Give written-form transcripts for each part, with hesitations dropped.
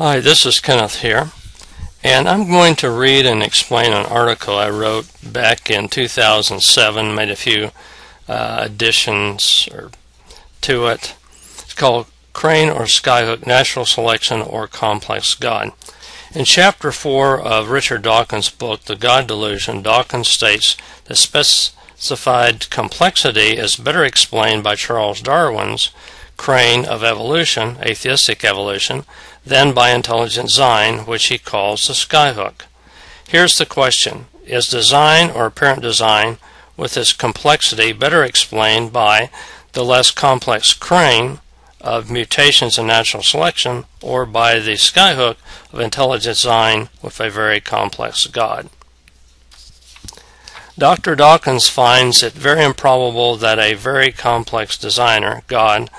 Hi, this is Kenneth here, and I'm going to read and explain an article I wrote back in 2007, made a few additions to it. It's called Crane or Skyhook, Natural Selection or Complex God. In Chapter 4 of Richard Dawkins' book, The God Delusion, Dawkins states that specified complexity is better explained by Charles Darwin's crane of evolution, atheistic evolution, than by intelligent design, which he calls the skyhook. Here's the question: is design or apparent design with its complexity better explained by the less complex crane of mutations and natural selection, or by the skyhook of intelligent design with a very complex God? Dr. Dawkins finds it very improbable that a very complex designer, God,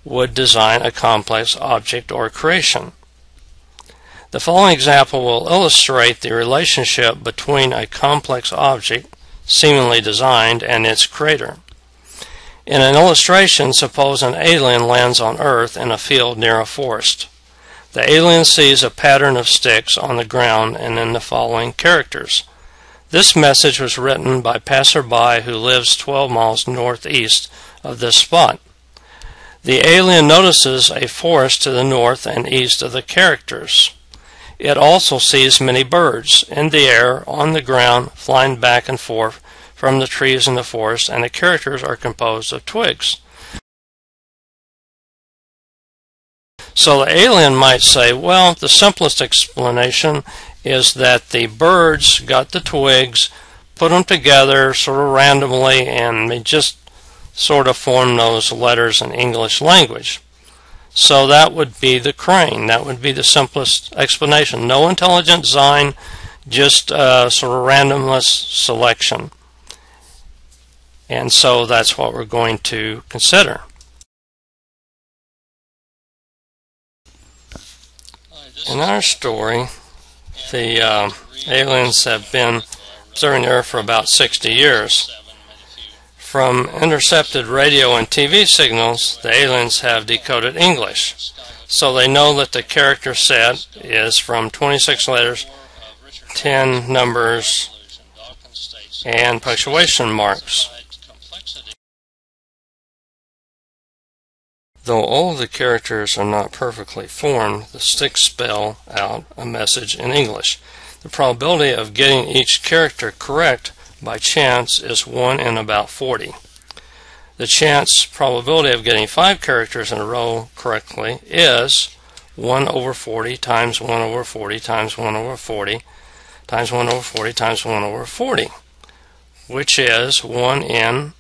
would design a complex object or creation. The following example will illustrate the relationship between a complex object, seemingly designed, and its creator. In an illustration, suppose an alien lands on Earth in a field near a forest. The alien sees a pattern of sticks on the ground and in the following characters. This message was written by a passerby who lives 12 miles northeast of this spot. The alien notices a forest to the north and east of the characters. It also sees many birds in the air, on the ground, flying back and forth from the trees in the forest, and the characters are composed of twigs. So the alien might say, well, the simplest explanation is that the birds got the twigs, put them together sort of randomly, and they just sort of form those letters in English language. So that would be the crane. That would be the simplest explanation. No intelligent design, just sort of randomless selection. And so that's what we're going to consider. In our story, the aliens have been observing the Earth for about 60 years. From intercepted radio and TV signals, the aliens have decoded English. So they know that the character set is from 26 letters, 10 numbers, and punctuation marks. Though all the characters are not perfectly formed, the sticks spell out a message in English. The probability of getting each character correct by chance is 1 in about 40. The chance probability of getting 5 characters in a row correctly is 1 over 40 times 1 over 40 times 1 over 40 times 1 over 40 times 1 over 40, which is 1 in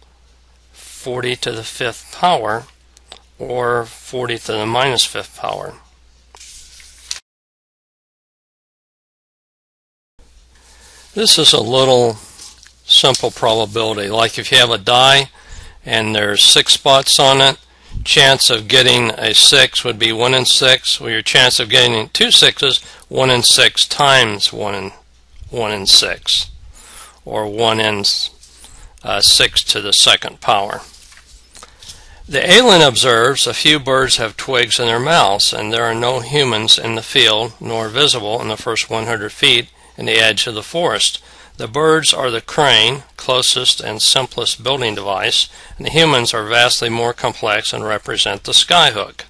40 to the 5th power, or 40 to the minus 5th power. This is a little simple probability. Like if you have a die and there's 6 spots on it, chance of getting a 6 would be 1 in 6. Well, your chance of getting 2 6s, 1 in 6 times 1 in 6, or 1 in 6 to the 2nd power. The alien observes a few birds have twigs in their mouths, and there are no humans in the field, nor visible in the first 100 feet in the edge of the forest. The birds are the crane, closest and simplest building device, and the humans are vastly more complex and represent the skyhook.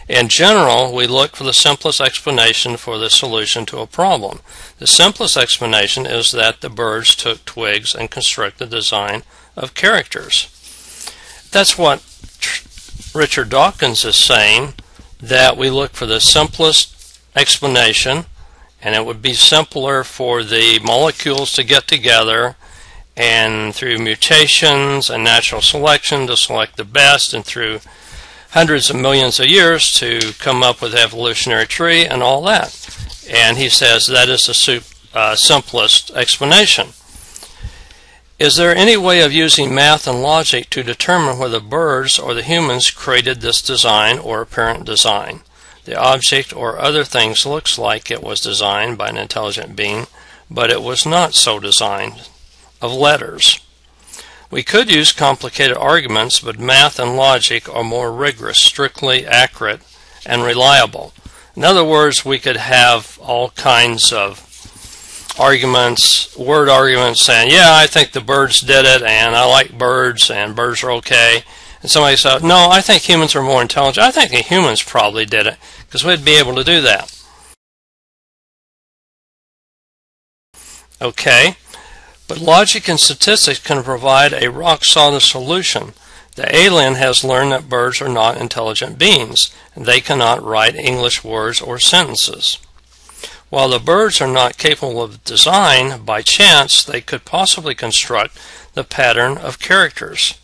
In general, we look for the simplest explanation for the solution to a problem. The simplest explanation is that the birds took twigs and constructed the design of characters. That's what Richard Dawkins is saying, that we look for the simplest explanation, and it would be simpler for the molecules to get together and through mutations and natural selection to select the best, and through hundreds of millions of years to come up with evolutionary tree and all that. And he says that is the simplest explanation. Is there any way of using math and logic to determine whether birds or the humans created this design or apparent design? The object or other things looks like it was designed by an intelligent being, but it was not so designed, of letters. We could use complicated arguments, but math and logic are more rigorous, strictly accurate, and reliable. In other words, we could have all kinds of arguments, word arguments saying, yeah, I think the birds did it, and I like birds, and birds are okay. And somebody said, no, I think humans are more intelligent. I think the humans probably did it, because we'd be able to do that. Okay, but logic and statistics can provide a rock-solid solution. The alien has learned that birds are not intelligent beings, and they cannot write English words or sentences. While the birds are not capable of design, by chance they could possibly construct the pattern of characters.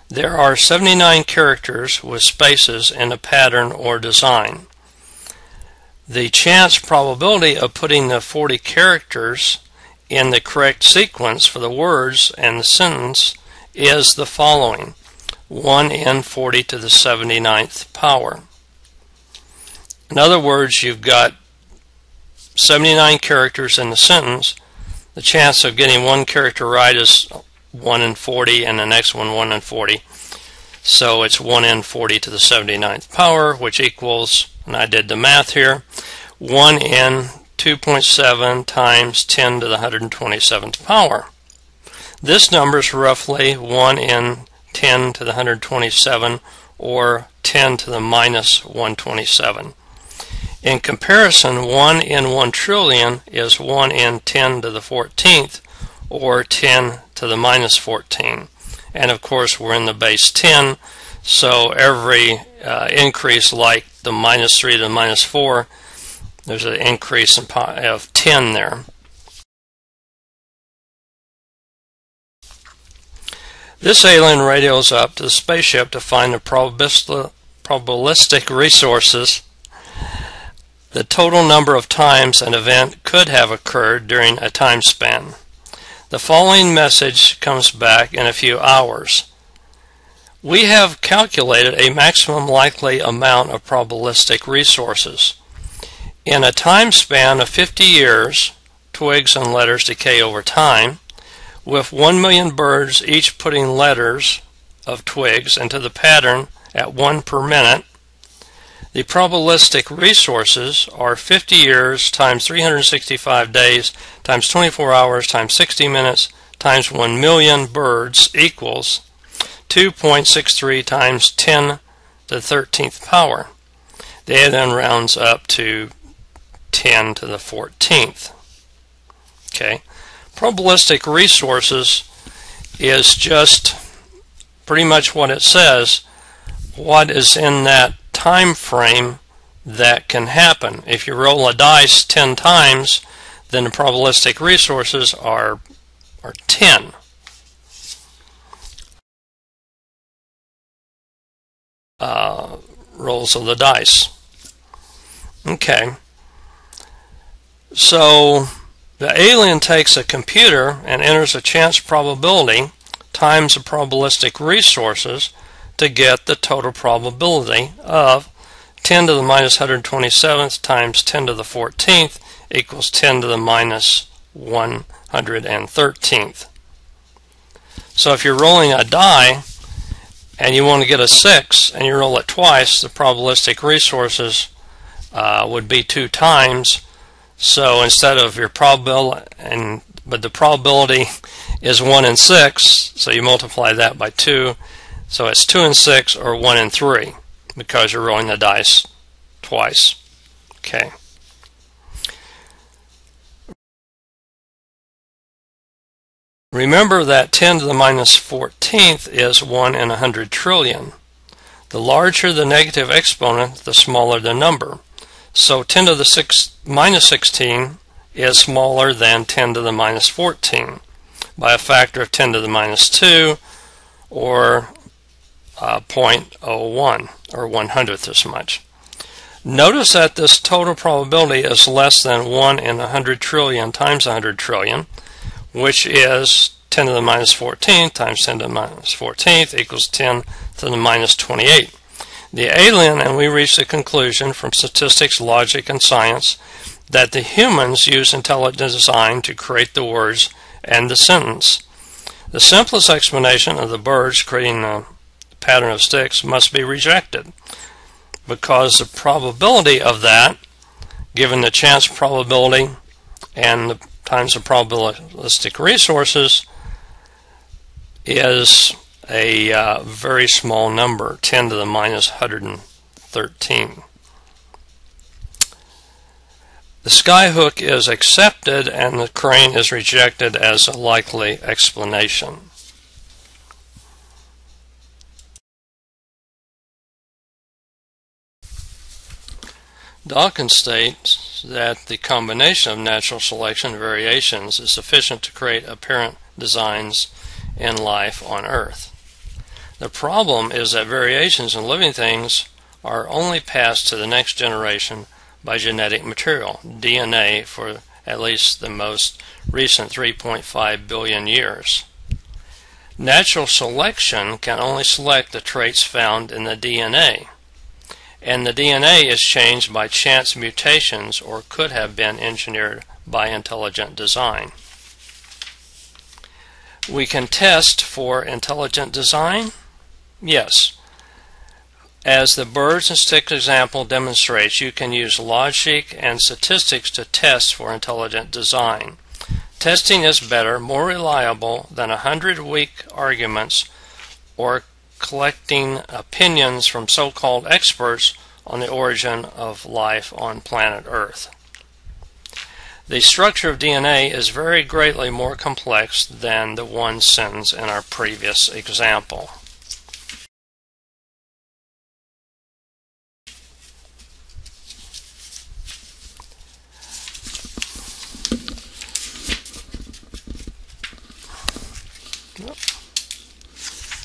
There are 79 characters with spaces in the pattern or design. The chance probability of putting the 40 characters in the correct sequence for the words and the sentence is the following: 1 in 40 to the 79th power. In other words, you've got 79 characters in the sentence. The chance of getting one character right is 1 in 40, and the next one 1 in 40. So it's 1 in 40 to the 79th power, which equals, and I did the math here, 1 in 2.7 times 10 to the 127th power. This number is roughly 1 in 10 to the 127, or 10 to the minus 127. In comparison, 1 in 1 trillion is 1 in 10 to the 14th, or 10 to the minus 14. And of course, we're in the base 10, so every increase, like the minus 3 to the minus 4, there's an increase of 10 there. This alien radios up to the spaceship to find the probabilistic resources. The total number of times an event could have occurred during a time span. The following message comes back in a few hours. We have calculated a maximum likely amount of probabilistic resources. In a time span of 50 years, twigs and letters decay over time, with 1 million birds each putting letters of twigs into the pattern at 1 per minute. The probabilistic resources are 50 years times 365 days times 24 hours times 60 minutes times 1 million birds equals 2.63 times 10 to the 13th power. They then rounds up to 10 to the 14th. Okay. Probabilistic resources is just pretty much what it says, what is in that time frame that can happen. If you roll a dice 10 times, then the probabilistic resources are 10. Rolls of the dice. Okay. So the alien takes a computer and enters a chance probability times the probabilistic resources to get the total probability of 10 to the minus 127th times 10 to the 14th equals 10 to the minus 113th. So if you're rolling a die and you want to get a 6 and you roll it twice, the probabilistic resources would be 2 times. So instead of your probability, but the probability is 1 in 6, so you multiply that by 2, so it's 2 in 6 or 1 in 3 because you're rolling the dice twice. Okay. Remember that 10 to the minus 14th is 1 in 100 trillion. The larger the negative exponent, the smaller the number. So 10 to the minus 16 is smaller than 10 to the minus 14 by a factor of 10 to the minus 2, or 0.01, or 1/100th as much. Notice that this total probability is less than 1 in 100 trillion times 100 trillion, which is 10 to the minus 14 times 10 to the minus 14th equals 10 to the minus 28. The alien and we reach the conclusion from statistics, logic, and science that the humans use intelligent design to create the words and the sentence. The simplest explanation of the birds creating a pattern of sticks must be rejected, because the probability of that given the chance probability and the times of probabilistic resources, is a very small number, 10 to the minus 113. The skyhook is accepted and the crane is rejected as a likely explanation. Dawkins states that the combination of natural selection and variations is sufficient to create apparent designs in life on Earth. The problem is that variations in living things are only passed to the next generation by genetic material, DNA, for at least the most recent 3.5 billion years. Natural selection can only select the traits found in the DNA, and the DNA is changed by chance mutations or could have been engineered by intelligent design. We can test for intelligent design? Yes. As the birds and sticks example demonstrates, you can use logic and statistics to test for intelligent design. Testing is better, more reliable than 100 weak arguments or collecting opinions from so-called experts on the origin of life on planet Earth. The structure of DNA is very greatly more complex than the one sentence in our previous example.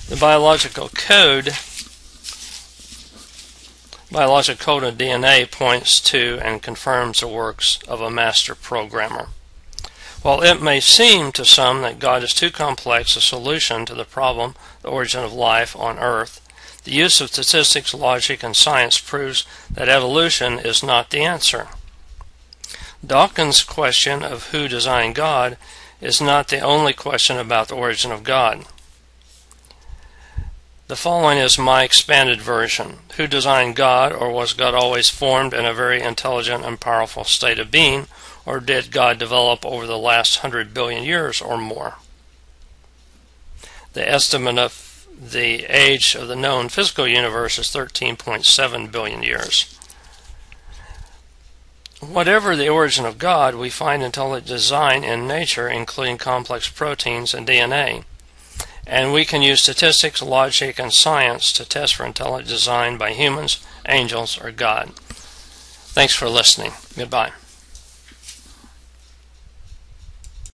The biological code of DNA points to and confirms the works of a master programmer. While it may seem to some that God is too complex a solution to the problem, the origin of life on Earth, the use of statistics, logic, and science proves that evolution is not the answer. Dawkins' question of who designed God is not the only question about the origin of God. The following is my expanded version. Who designed God, or was God always formed in a very intelligent and powerful state of being, or did God develop over the last 100 billion years or more? The estimate of the age of the known physical universe is 13.7 billion years. Whatever the origin of God, we find intelligent design in nature, including complex proteins and DNA. And we can use statistics, logic, and science to test for intelligent design by humans, angels, or God. Thanks for listening. Goodbye.